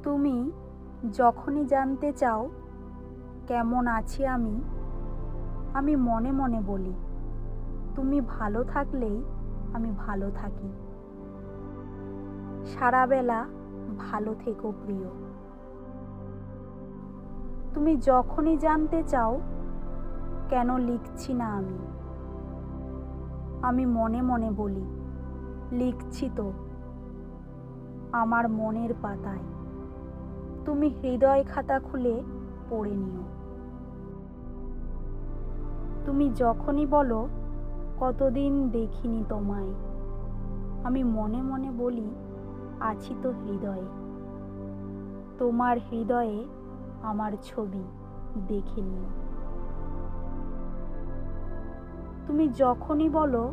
তুমি যখনই জানতে চাও কেমন আছি আমি মনে মনে বলি, তুমি ভালো থাকলেই আমি ভালো থাকি। সারাবেলা ভালো থেকো প্রিয়। তুমি যখনই জানতে চাও কেন লিখছি না আমি মনে মনে বলি, লিখছি তো আমার মনের পাতায়। তুমি হৃদয় খাতা খুলে পড়ে নিও। তুমি যখনই বলো কতদিন দেখিনি তোমায়, আমি মনে মনে বলি, আছি তো হৃদয়ে। তোমার হৃদয়ে আমার ছবি দেখে নিও। তুমি যখনই বলো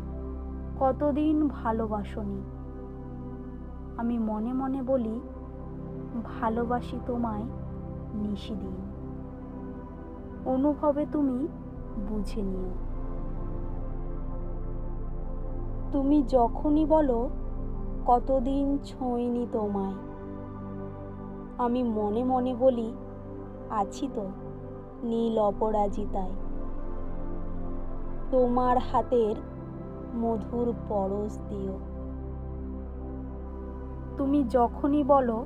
কতদিন ভালোবাসনি, আমি মনে মনে বলি, ভালোবাসি তোমায় নিশিদিন। অনুভবে তুমি বুঝে নিও। তুমি যখনই বলো কতদিন ছোঁইনি তোমায়, আমি মনে মনে বলি, আছি তো নীল অপরাজিতায়। তোমার হাতের মধুর পরশ দিও। তুমি যখনই বলো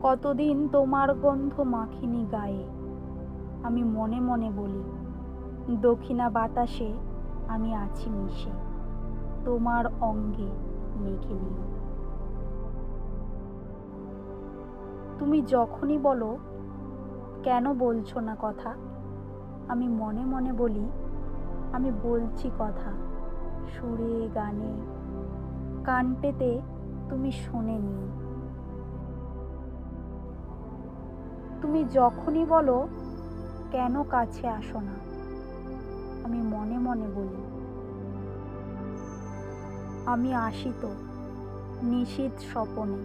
কতদিন তোমার গন্ধ মাখিনি গায়ে, আমি মনে মনে বলি, দক্ষিণা বাতাসে আমি আছি মিশে। তোমার অঙ্গে মেখে নিও। তুমি যখনই বলো কেন বলছো না কথা, আমি মনে মনে বলি, আমি বলছি কথা সুরে গানে, কান পেতে তুমি শুনে নিও। তুমি যখনই বলো কেন কাছে আসো না, আমি মনে মনে বলি, আমি আসি তো নিশীথ স্বপনে।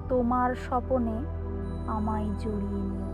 তোমার স্বপনে আমায় জড়িয়ে নিও।